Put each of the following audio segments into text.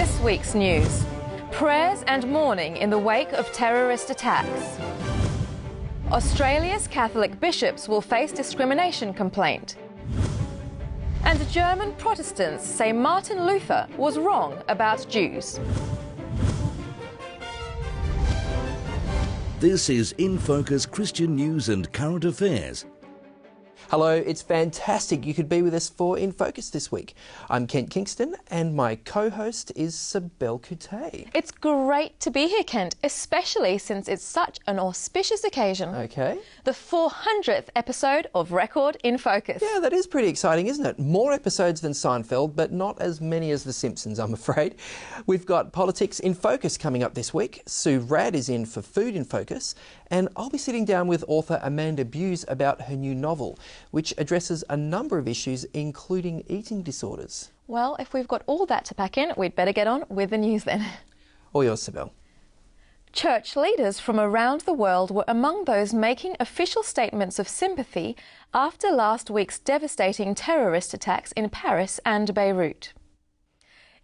This week's news. Prayers and mourning in the wake of terrorist attacks. Australia's Catholic bishops will face discrimination complaint. And German Protestants say Martin Luther was wrong about Jews. This is InFocus Christian News and Current Affairs. Hello, it's fantastic you could be with us for In Focus this week. I'm Kent Kingston and my co-host is Sibel Coutet. It's great to be here, Kent, especially since it's such an auspicious occasion. Okay. The 400th episode of Record in Focus. Yeah, that is pretty exciting, isn't it? More episodes than Seinfeld, but not as many as The Simpsons, I'm afraid. We've got Politics in Focus coming up this week. Sue Rad is in for Food in Focus, and I'll be sitting down with author Amanda Buse about her new novel, which addresses a number of issues, including eating disorders. Well, if we've got all that to pack in, we'd better get on with the news then. All yours, Sibel. Church leaders from around the world were among those making official statements of sympathy after last week's devastating terrorist attacks in Paris and Beirut.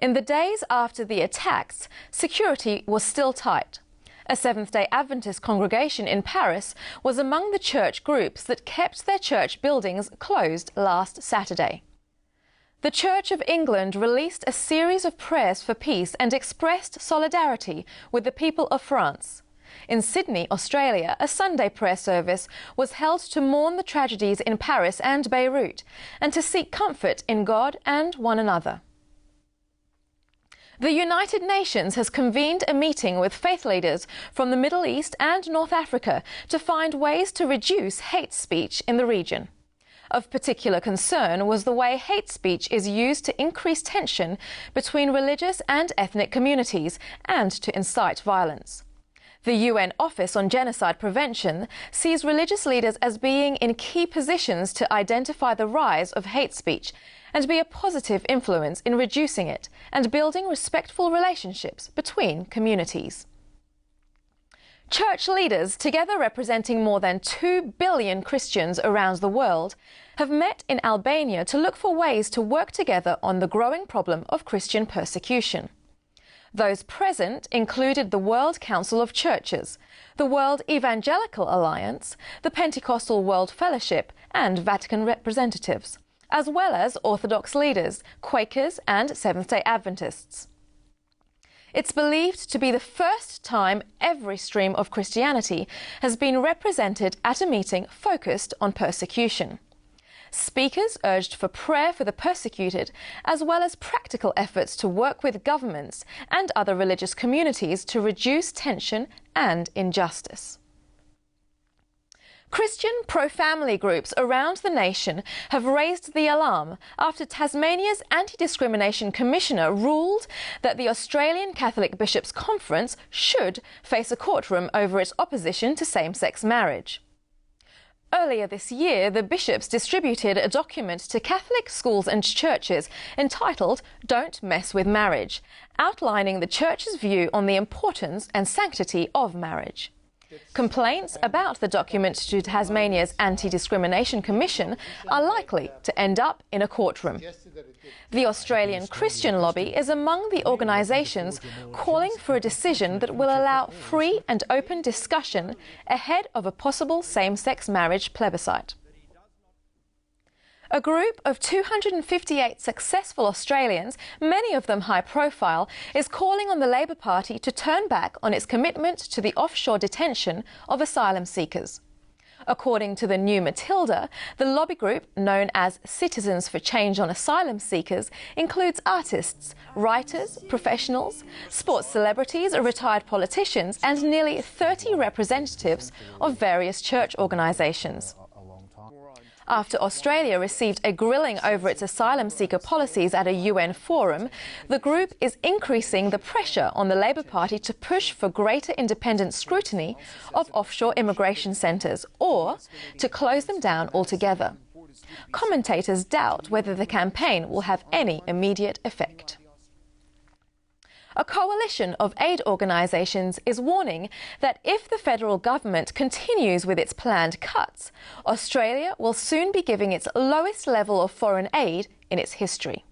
In the days after the attacks, security was still tight. A Seventh-day Adventist congregation in Paris was among the church groups that kept their church buildings closed last Saturday. The Church of England released a series of prayers for peace and expressed solidarity with the people of France. In Sydney, Australia, a Sunday prayer service was held to mourn the tragedies in Paris and Beirut and to seek comfort in God and one another. The United Nations has convened a meeting with faith leaders from the Middle East and North Africa to find ways to reduce hate speech in the region. Of particular concern was the way hate speech is used to increase tension between religious and ethnic communities and to incite violence. The UN Office on Genocide Prevention sees religious leaders as being in key positions to identify the rise of hate speech and be a positive influence in reducing it and building respectful relationships between communities. Church leaders, together representing more than 2 billion Christians around the world, have met in Albania to look for ways to work together on the growing problem of Christian persecution. Those present included the World Council of Churches, the World Evangelical Alliance, the Pentecostal World Fellowship, and Vatican representatives, as well as Orthodox leaders, Quakers, and Seventh-day Adventists. It's believed to be the first time every stream of Christianity has been represented at a meeting focused on persecution. Speakers urged for prayer for the persecuted, as well as practical efforts to work with governments and other religious communities to reduce tension and injustice. Christian pro-family groups around the nation have raised the alarm after Tasmania's Anti-Discrimination Commissioner ruled that the Australian Catholic Bishops' Conference should face a courtroom over its opposition to same-sex marriage. Earlier this year, the bishops distributed a document to Catholic schools and churches entitled "Don't Mess with Marriage," outlining the Church's view on the importance and sanctity of marriage. Complaints about the document to Tasmania's Anti-Discrimination Commission are likely to end up in a courtroom. The Australian Christian Lobby is among the organisations calling for a decision that will allow free and open discussion ahead of a possible same-sex marriage plebiscite. A group of 258 successful Australians, many of them high-profile, is calling on the Labor Party to turn back on its commitment to the offshore detention of asylum seekers. According to the New Matilda, the lobby group, known as Citizens for Change on Asylum Seekers, includes artists, writers, professionals, sports celebrities, retired politicians, and nearly 30 representatives of various church organisations. After Australia received a grilling over its asylum seeker policies at a UN forum, the group is increasing the pressure on the Labor Party to push for greater independent scrutiny of offshore immigration centres or to close them down altogether. Commentators doubt whether the campaign will have any immediate effect. A coalition of aid organisations is warning that if the federal government continues with its planned cuts, Australia will soon be giving its lowest level of foreign aid in its history.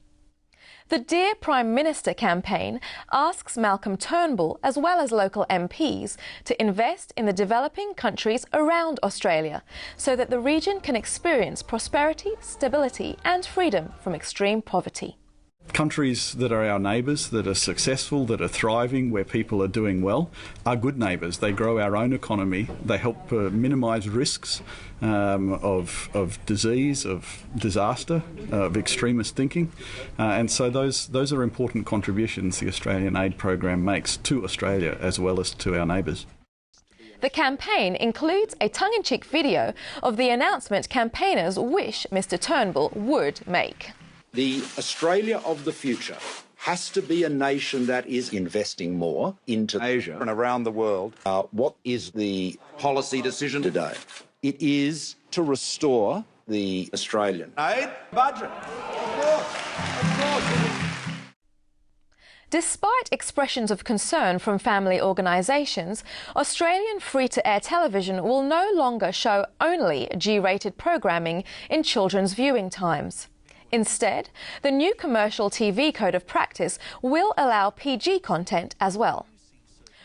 The Dear Prime Minister campaign asks Malcolm Turnbull, as well as local MPs, to invest in the developing countries around Australia so that the region can experience prosperity, stability and freedom from extreme poverty. Countries that are our neighbours, that are successful, that are thriving, where people are doing well, are good neighbours. They grow our own economy. They help minimise risks of disease, of disaster, of extremist thinking. And so those are important contributions the Australian aid program makes to Australia as well as to our neighbours. The campaign includes a tongue-in-cheek video of the announcement campaigners wish Mr Turnbull would make. The Australia of the future has to be a nation that is investing more into Asia and around the world. What is the policy decision today? It is to restore the Australian aid budget. Of course. Despite expressions of concern from family organisations, Australian free-to-air television will no longer show only G-rated programming in children's viewing times. Instead, the new commercial TV code of practice will allow PG content as well.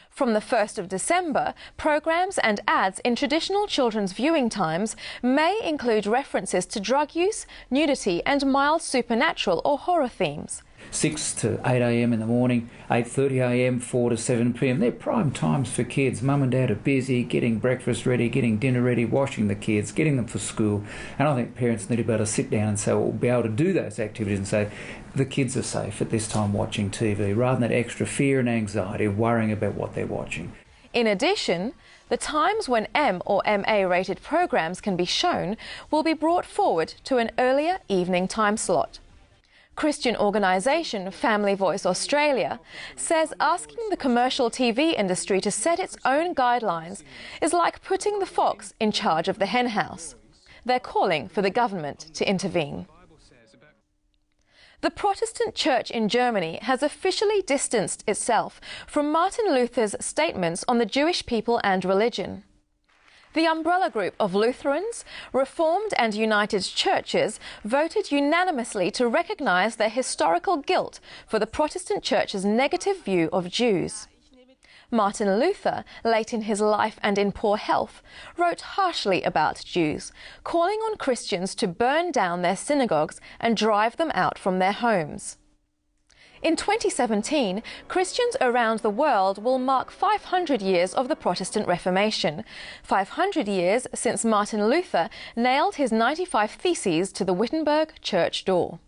From the 1st of December, programmes and ads in traditional children's viewing times may include references to drug use, nudity and mild supernatural or horror themes. 6 to 8 a.m. in the morning, 8:30 a.m, 4 to 7 p.m. They're prime times for kids. Mum and dad are busy getting breakfast ready, getting dinner ready, washing the kids, getting them for school. And I think parents need to be able to sit down and say, well, be able to do those activities and say, the kids are safe at this time watching TV, rather than that extra fear and anxiety of worrying about what they're watching. In addition, the times when M or MA rated programmes can be shown will be brought forward to an earlier evening time slot. Christian organisation Family Voice Australia says asking the commercial TV industry to set its own guidelines is like putting the fox in charge of the henhouse. They're calling for the government to intervene. The Protestant Church in Germany has officially distanced itself from Martin Luther's statements on the Jewish people and religion. The umbrella group of Lutherans, Reformed and United Churches voted unanimously to recognise their historical guilt for the Protestant Church's negative view of Jews. Martin Luther, late in his life and in poor health, wrote harshly about Jews, calling on Christians to burn down their synagogues and drive them out from their homes. In 2017, Christians around the world will mark 500 years of the Protestant Reformation, 500 years since Martin Luther nailed his 95 Theses to the Wittenberg church door.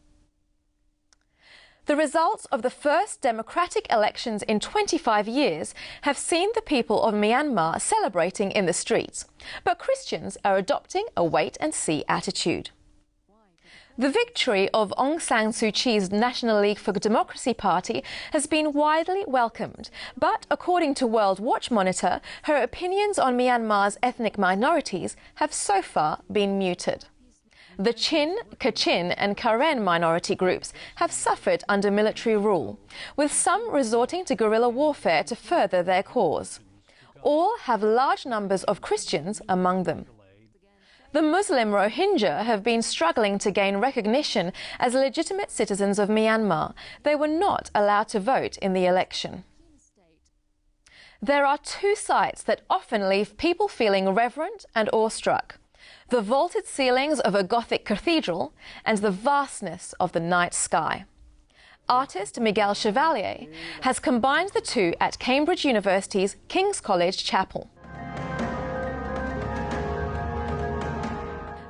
The results of the first democratic elections in 25 years have seen the people of Myanmar celebrating in the streets, but Christians are adopting a wait-and-see attitude. The victory of Aung San Suu Kyi's National League for Democracy party has been widely welcomed, but according to World Watch Monitor, her opinions on Myanmar's ethnic minorities have so far been muted. The Chin, Kachin and Karen minority groups have suffered under military rule, with some resorting to guerrilla warfare to further their cause. All have large numbers of Christians among them. The Muslim Rohingya have been struggling to gain recognition as legitimate citizens of Myanmar. They were not allowed to vote in the election. There are two sights that often leave people feeling reverent and awestruck: the vaulted ceilings of a Gothic cathedral and the vastness of the night sky. Artist Miguel Chevalier has combined the two at Cambridge University's King's College Chapel.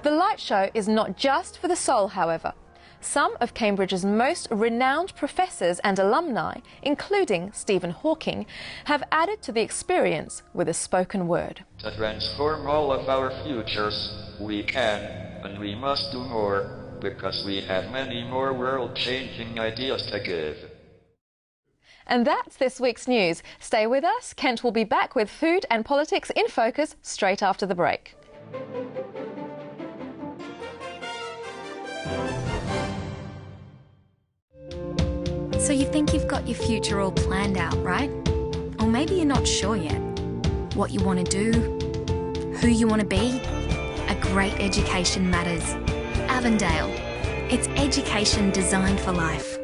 The light show is not just for the soul, however. Some of Cambridge's most renowned professors and alumni, including Stephen Hawking, have added to the experience with a spoken word. To transform all of our futures, we can and we must do more, because we have many more world-changing ideas to give. And that's this week's news. Stay with us. Kent will be back with food and politics in focus straight after the break. So you think you've got your future all planned out, right? Or maybe you're not sure yet. What you want to do, who you want to be. A great education matters. Avondale. It's education designed for life.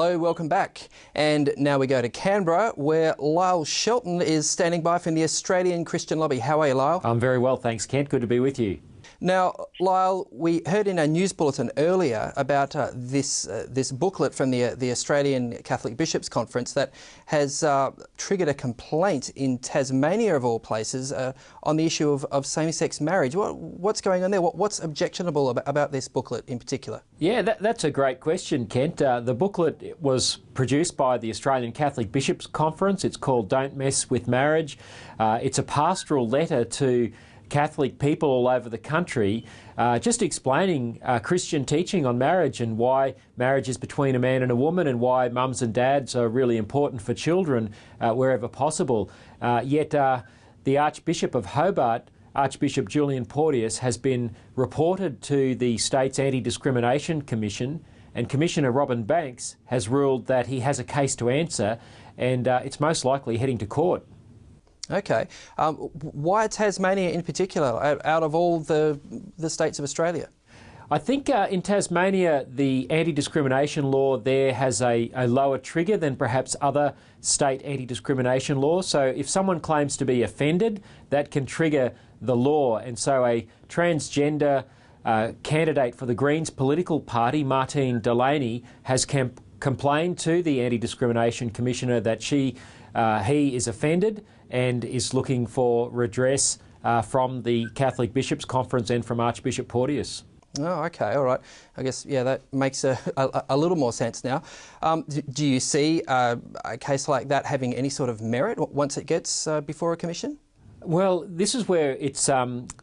Hello, welcome back. And now we go to Canberra, where Lyle Shelton is standing by from the Australian Christian Lobby. How are you, Lyle? I'm very well, thanks, Kent. Good to be with you. Now, Lyle, we heard in our news bulletin earlier about this booklet from the Australian Catholic Bishops' Conference that has triggered a complaint in Tasmania, of all places, on the issue of same-sex marriage. What's going on there? What's objectionable about this booklet in particular? Yeah, that's a great question, Kent. The booklet was produced by the Australian Catholic Bishops' Conference. It's called Don't Mess with Marriage. It's a pastoral letter to Catholic people all over the country, just explaining Christian teaching on marriage and why marriage is between a man and a woman and why mums and dads are really important for children wherever possible. Yet the Archbishop of Hobart, Archbishop Julian Porteous, has been reported to the state's Anti-Discrimination Commission, and Commissioner Robin Banks has ruled that he has a case to answer, and it's most likely heading to court. Okay. Why Tasmania in particular, out of all the states of Australia? I think in Tasmania, the anti-discrimination law there has a lower trigger than perhaps other state anti-discrimination laws. So if someone claims to be offended, that can trigger the law. And so a transgender candidate for the Greens political party, Martine Delaney, has complained to the Anti-Discrimination Commissioner that he is offended and is looking for redress from the Catholic Bishops' Conference and from Archbishop Porteous. Oh, okay, all right. I guess, yeah, that makes a little more sense now. Do you see a case like that having any sort of merit once it gets before a commission? Well, this is where it's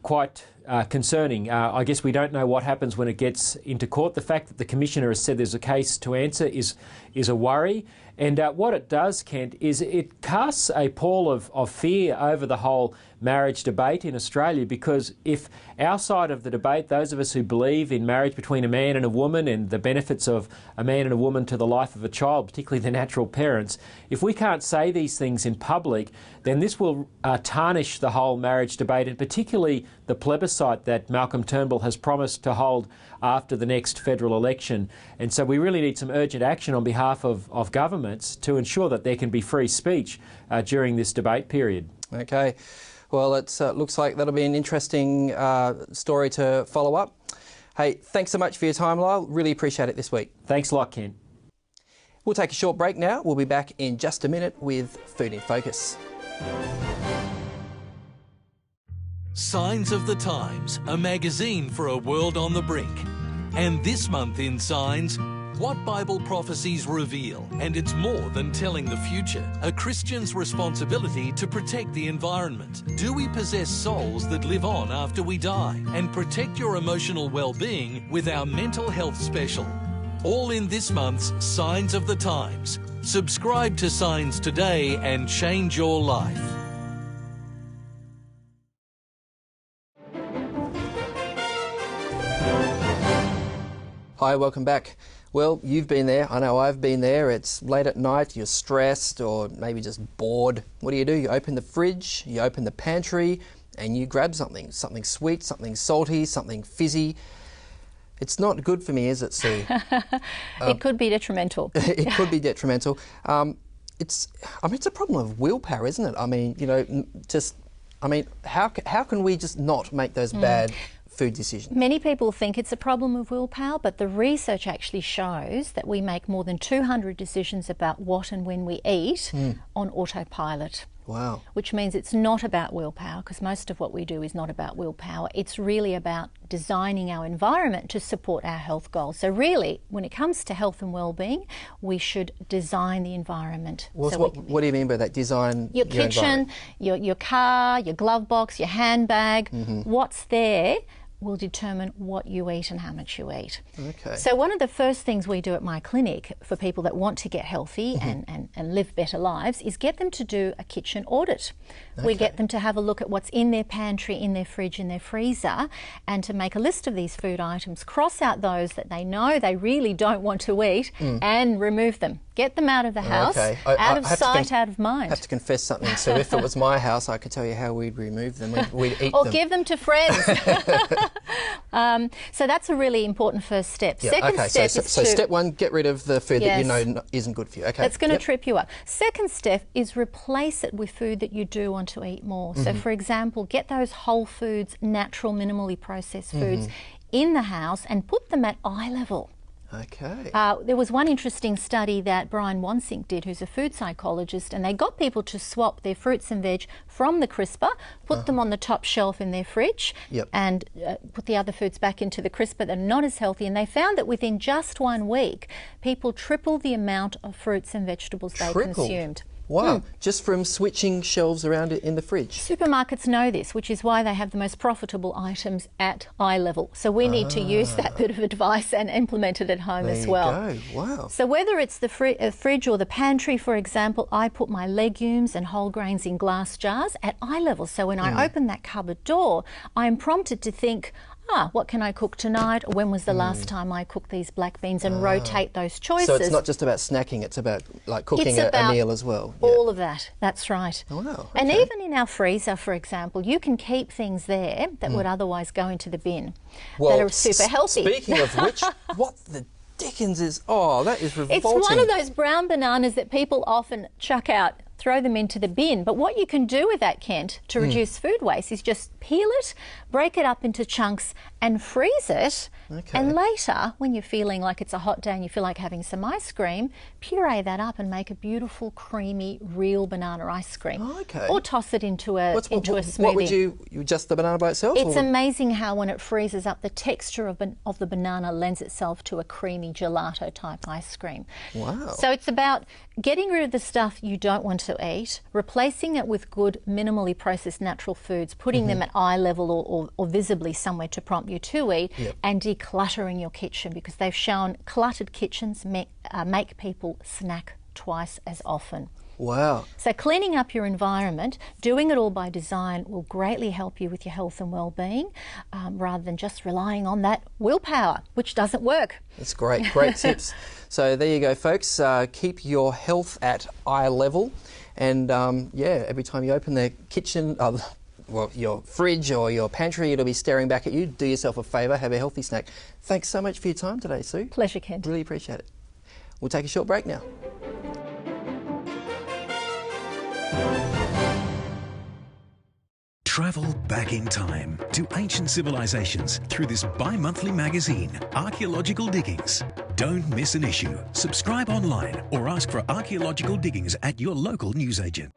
quite concerning. I guess we don't know what happens when it gets into court. The fact that the Commissioner has said there's a case to answer is a worry. And what it does, Kent, is it casts a pall of fear over the whole marriage debate in Australia, because if our side of the debate, those of us who believe in marriage between a man and a woman and the benefits of a man and a woman to the life of a child, particularly the natural parents, if we can't say these things in public, then this will tarnish the whole marriage debate, and particularly the plebiscite that Malcolm Turnbull has promised to hold after the next federal election. And so we really need some urgent action on behalf of governments to ensure that there can be free speech during this debate period. Okay. Well, it looks like that'll be an interesting story to follow up. Hey, thanks so much for your time, Lyle. Really appreciate it this week. Thanks a lot, Ken. We'll take a short break now. We'll be back in just a minute with Food in Focus. Signs of the Times, a magazine for a world on the brink. And this month in Signs, what Bible prophecies reveal, and it's more than telling the future. A Christian's responsibility to protect the environment. Do we possess souls that live on after we die? And protect your emotional well-being with our mental health special. All in this month's Signs of the Times. Subscribe to Signs today and change your life. Hi, welcome back. Well, you've been there. I know I've been there. It's late at night, you're stressed or maybe just bored. What do? You open the fridge, you open the pantry, and you grab something sweet, something salty, something fizzy. It's not good for me, is it, Sue? It could be detrimental. It could be detrimental. It's a problem of willpower, isn't it? I mean, how can we just not make those bad food decisions? Many people think it's a problem of willpower, but the research actually shows that we make more than 200 decisions about what and when we eat on autopilot. Wow. Which means it's not about willpower, because most of what we do is not about willpower. It's really about designing our environment to support our health goals. So really, when it comes to health and well-being, we should design the environment. Well, so what do you mean by that? Design your kitchen, your car, your glove box, your handbag. What's there will determine what you eat and how much you eat. Okay. So one of the first things we do at my clinic for people that want to get healthy and live better lives is get them to do a kitchen audit. Okay. We get them to have a look at what's in their pantry, in their fridge, in their freezer, and to make a list of these food items, cross out those that they know they really don't want to eat and remove them. Get them out of the house, out of sight, out of mind. I have to confess something. So if it was my house, I could tell you how we'd remove them. We'd eat them. Or give them to friends. So that's a really important first step. Yep. Second okay, step so step one, get rid of the food that you know isn't good for you. Okay, that's going to trip you up. Second step is replace it with food that you do want to eat more. So, for example, get those whole foods, natural, minimally processed foods in the house and put them at eye level. Okay. There was one interesting study that Brian Wansink did, who's a food psychologist, and they got people to swap their fruits and veg from the crisper, put them on the top shelf in their fridge, and put the other foods back into the crisper that are not as healthy. And they found that within just 1 week, people tripled the amount of fruits and vegetables they consumed. Wow, just from switching shelves around in the fridge. Supermarkets know this, which is why they have the most profitable items at eye level. So we need to use that bit of advice and implement it at home as well. There you go, wow. So whether it's the fridge or the pantry, for example, I put my legumes and whole grains in glass jars at eye level. So when I open that cupboard door, I'm prompted to think, what can I cook tonight? Or when was the last time I cooked these black beans, and rotate those choices. So it's not just about snacking, it's about like cooking a meal as well. All of that, that's right. Oh, wow. Okay. And even in our freezer, for example, you can keep things there that would otherwise go into the bin that are super healthy. Speaking of which, what the dickens is, that is revolting. It's one of those brown bananas that people often chuck out, throw them into the bin. But what you can do with that, Kent, to reduce food waste is just peel it, break it up into chunks and freeze it. Okay. And later, when you're feeling like it's a hot day and you feel like having some ice cream, puree that up and make a beautiful, creamy, real banana ice cream. Okay. Or toss it into a smoothie. What would you, just the banana by itself? It's amazing how when it freezes up, the texture of the banana lends itself to a creamy gelato type ice cream. Wow. So it's about getting rid of the stuff you don't want to eat, replacing it with good, minimally processed natural foods, putting them at eye level or visibly somewhere to prompt you to eat, and decluttering your kitchen, because they've shown cluttered kitchens make people snack twice as often. Wow. So cleaning up your environment, doing it all by design, will greatly help you with your health and well-being, rather than just relying on that willpower, which doesn't work. That's great, great tips. So there you go, folks. Keep your health at eye level, and every time you open the kitchen, your fridge or your pantry, it'll be staring back at you. Do yourself a favour, have a healthy snack. Thanks so much for your time today, Sue. Pleasure, Kent. Really appreciate it. We'll take a short break now. Travel back in time to ancient civilizations through this bi-monthly magazine, Archaeological Diggings. Don't miss an issue. Subscribe online or ask for Archaeological Diggings at your local newsagent.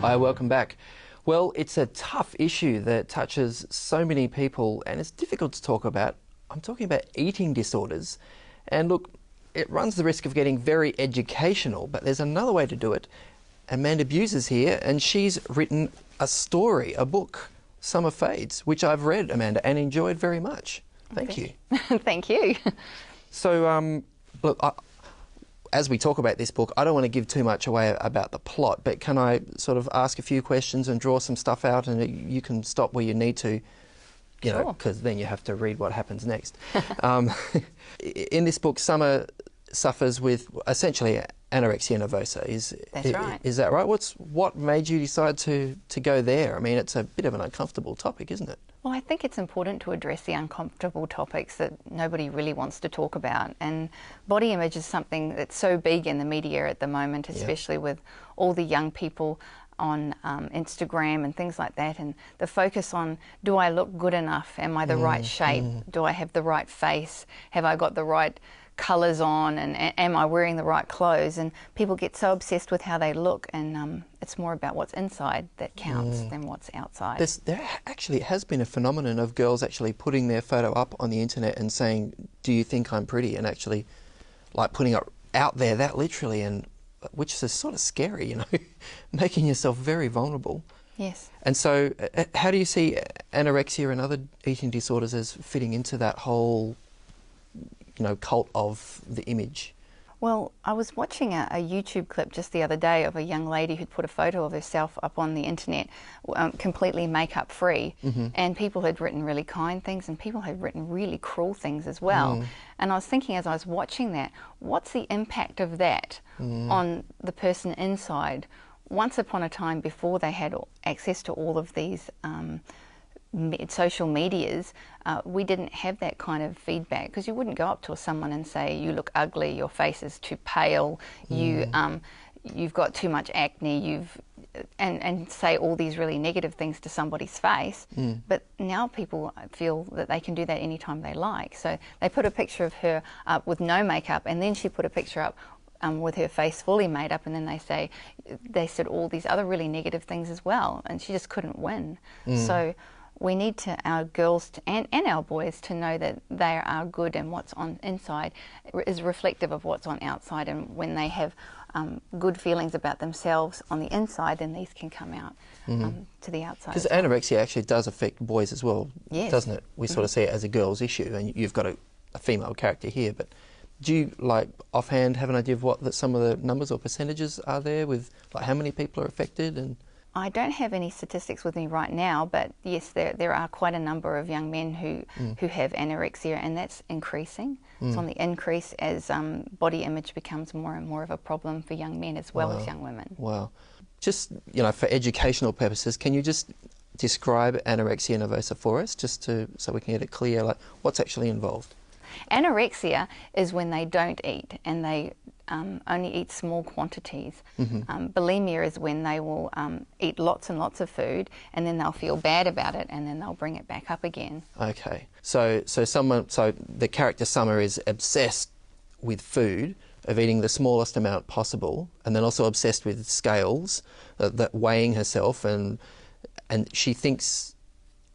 Hi, welcome back. Well, it's a tough issue that touches so many people, and it's difficult to talk about. I'm talking about eating disorders. And look, it runs the risk of getting very educational, but there's another way to do it. Amanda Buse is here, and she's written a story, a book, Summer Fades, which I've read, Amanda, and enjoyed very much. Thank you. Thank you. So, look, as we talk about this book, I don't want to give too much away about the plot, but can I sort of ask a few questions and draw some stuff out, and you can stop where you need to, you know, because then you have to read what happens next. In this book, Summer suffers with essentially anorexia nervosa. That's right. Is that right? What made you decide to go there? I mean, it's a bit of an uncomfortable topic, isn't it? Well, I think it's important to address the uncomfortable topics that nobody really wants to talk about. And body image is something that's so big in the media at the moment, especially with all the young people on Instagram and things like that, and the focus on, do I look good enough? Am I the right shape? Do I have the right face? Have I got the right colours on, and am I wearing the right clothes? And people get so obsessed with how they look, and it's more about what's inside that counts than what's outside. There actually has been a phenomenon of girls actually putting their photo up on the internet and saying, do you think I'm pretty? And actually like putting it out there that literally, and which is sort of scary, you know, making yourself very vulnerable. Yes. And so how do you see anorexia and other eating disorders as fitting into that whole, you know, cult of the image? Well, I was watching a YouTube clip just the other day of a young lady who'd put a photo of herself up on the internet, completely makeup free, and people had written really kind things, and people had written really cruel things as well. And I was thinking as I was watching that, what's the impact of that on the person inside once upon a time, before they had access to all of these social medias, we didn't have that kind of feedback, because you wouldn't go up to someone and say, you look ugly, your face is too pale, you've got too much acne, and say all these really negative things to somebody's face. But now people feel that they can do that anytime they like. So they put a picture of her up with no makeup, and then she put a picture up with her face fully made up, and then they said all these other really negative things as well, and she just couldn't win. So we need our girls and our boys to know that they are good, and what's on inside is reflective of what's on outside, and when they have good feelings about themselves on the inside, then these can come out to the outside. Because anorexia actually does affect boys as well, doesn't it? We sort of see it as a girl's issue, and you've got a female character here, but do you, like, offhand have an idea of what some of the numbers or percentages are there, with like how many people are affected? And I don't have any statistics with me right now, but yes, there are quite a number of young men who have anorexia, and that's increasing. It's on the increase as body image becomes more and more of a problem for young men as well as young women. Wow. Just, for educational purposes, can you just describe anorexia nervosa for us, just so we can get it clear, like what's actually involved? Anorexia is when they don't eat, and they only eat small quantities. Bulimia is when they will eat lots and lots of food, and then they'll feel bad about it, and then they'll bring it back up again. Okay, so the character Summer is obsessed with food, of eating the smallest amount possible, and then also obsessed with scales, that weighing herself, and she thinks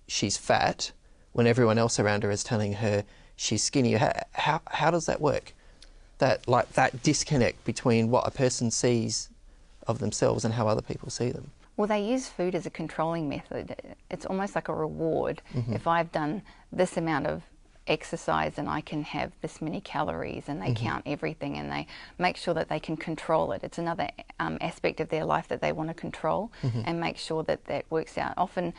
she's fat when everyone else around her is telling her she's skinny. How does that work? That disconnect between what a person sees of themselves and how other people see them. Well, they use food as a controlling method. It's almost like a reward. If I've done this amount of exercise, and I can have this many calories, and they count everything, and they make sure that they can control it. It's another aspect of their life that they want to control and make sure that that works out. Often,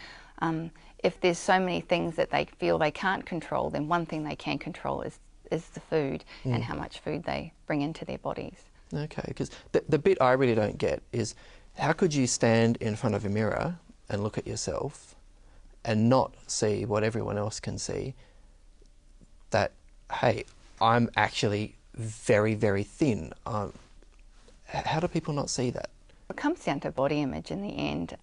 if there's so many things that they feel they can't control, then one thing they can control is the food and how much food they bring into their bodies. Okay, because the bit I really don't get is, how could you stand in front of a mirror and look at yourself and not see what everyone else can see, that, hey, I'm actually very, very thin. How do people not see that? It comes down to body image in the end.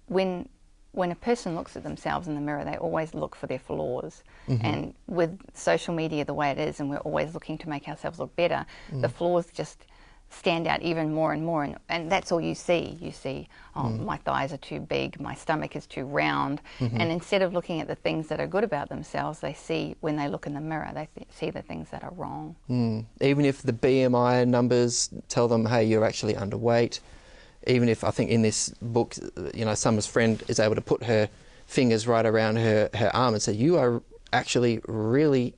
When a person looks at themselves in the mirror, they always look for their flaws. And with social media the way it is, and we're always looking to make ourselves look better, the flaws just stand out even more and more, and that's all you see. You see, oh, my thighs are too big, my stomach is too round, and instead of looking at the things that are good about themselves, they see, when they look in the mirror, they see the things that are wrong. Even if the BMI numbers tell them, hey, you're actually underweight, even if, I think in this book, Summer's friend is able to put her fingers right around her arm and say, you are actually really,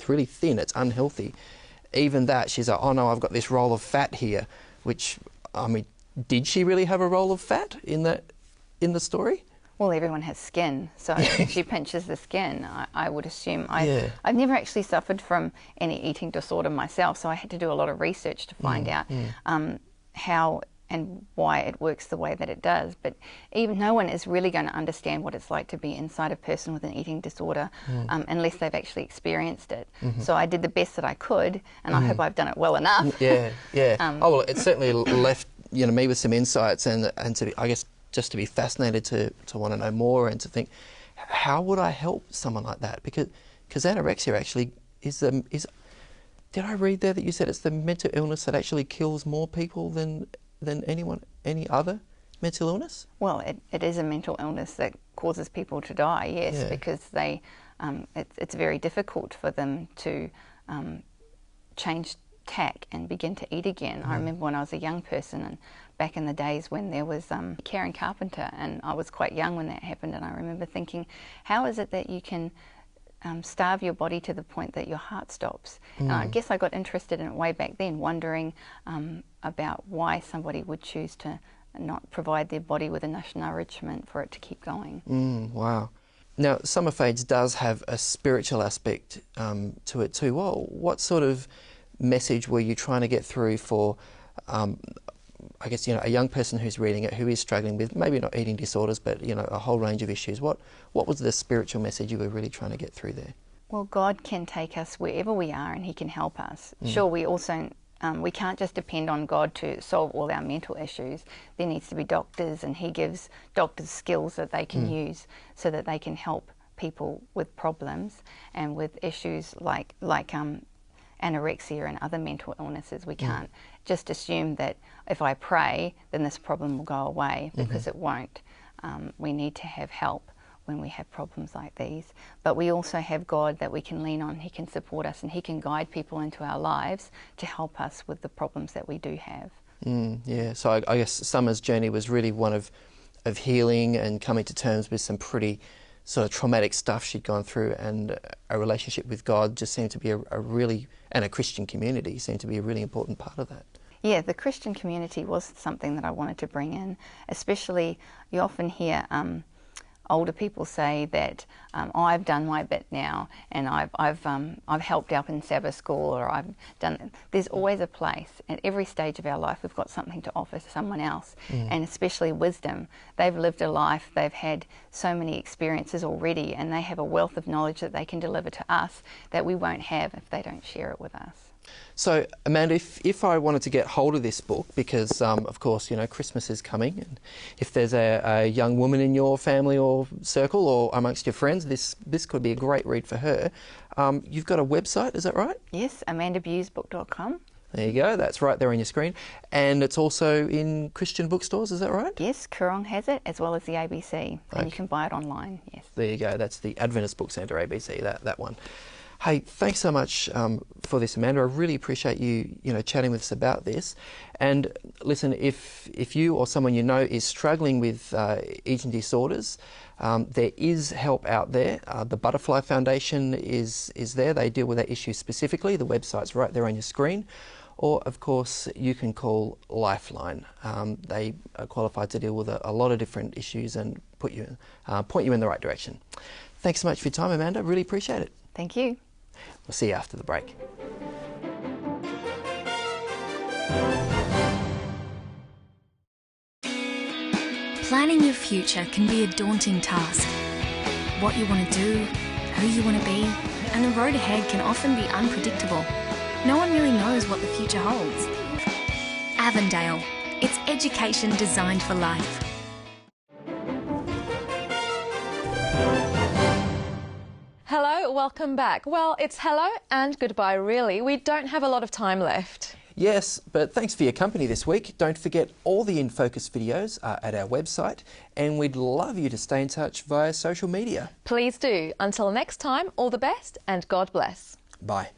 really thin, it's unhealthy. Even that, she's like, oh no, I've got this roll of fat here, which, I mean, did she really have a roll of fat in the story? Well, everyone has skin, so if she pinches the skin, I would assume. I've never actually suffered from any eating disorder myself, so I had to do a lot of research to find out how and why it works the way that it does. But even no one is really going to understand what it's like to be inside a person with an eating disorder unless they've actually experienced it. So I did the best that I could, and I hope I've done it well enough. Oh, well, it certainly left me with some insights, and to be, I guess, just to be fascinated to want to know more, and to think, how would I help someone like that? Because anorexia actually is did I read there that you said it's the mental illness that actually kills more people than any other mental illness? Well, it is a mental illness that causes people to die, yes, because they it's very difficult for them to change tack and begin to eat again. I remember when I was a young person, and back in the days when there was Karen Carpenter, and I was quite young when that happened, and I remember thinking, how is it that you can starve your body to the point that your heart stops? And I guess I got interested in it way back then, wondering about why somebody would choose to not provide their body with enough nourishment for it to keep going. Wow. Now, Summer Fades does have a spiritual aspect to it too. Well, what sort of message were you trying to get through for, I guess, a young person who's reading it who is struggling with maybe not eating disorders, but, a whole range of issues, what was the spiritual message you were really trying to get through there? Well, God can take us wherever we are and he can help us. Sure, we also, we can't just depend on God to solve all our mental issues. There needs to be doctors, and he gives doctors skills that they can use so that they can help people with problems and with issues like anorexia and other mental illnesses. We can't just assume that if I pray, then this problem will go away, because it won't. We need to have help when we have problems like these. But we also have God that we can lean on. He can support us and he can guide people into our lives to help us with the problems that we do have. Yeah, so I guess Summer's journey was really one of healing and coming to terms with some pretty sort of traumatic stuff she'd gone through, and a relationship with God just seemed to be a really, and a Christian community seemed to be a really important part of that. Yeah, the Christian community was something that I wanted to bring in, especially you often hear older people say that I've done my bit now, and I've helped out in Sabbath school, or I've done. There's always a place at every stage of our life. We've got something to offer to someone else, and especially wisdom. They've lived a life. They've had so many experiences already, and they have a wealth of knowledge that they can deliver to us that we won't have if they don't share it with us. So, Amanda, if I wanted to get hold of this book, because of course, Christmas is coming, and if there's a young woman in your family or circle or amongst your friends, this could be a great read for her. You've got a website, is that right? Yes, amandabuesbook.com. There you go, that's right there on your screen. And it's also in Christian bookstores, is that right? Yes, Koorong has it, as well as the ABC, and you can buy it online, yes. There you go, that's the Adventist Book Centre ABC, that one. Hey, thanks so much for this, Amanda. I really appreciate you, chatting with us about this. And listen, if you or someone you know is struggling with eating disorders, there is help out there. The Butterfly Foundation is there. They deal with that issue specifically. The website's right there on your screen. Or, of course, you can call Lifeline. They are qualified to deal with a lot of different issues and point you in the right direction. Thanks so much for your time, Amanda. Really appreciate it. Thank you. We'll see you after the break. Planning your future can be a daunting task. What you want to do, who you want to be, and the road ahead can often be unpredictable. No one really knows what the future holds. Avondale. It's education designed for life. Hello, welcome back. Well, it's hello and goodbye, really. We don't have a lot of time left. Yes, but thanks for your company this week. Don't forget all the InFocus videos are at our website, and we'd love you to stay in touch via social media. Please do. Until next time, all the best and God bless. Bye.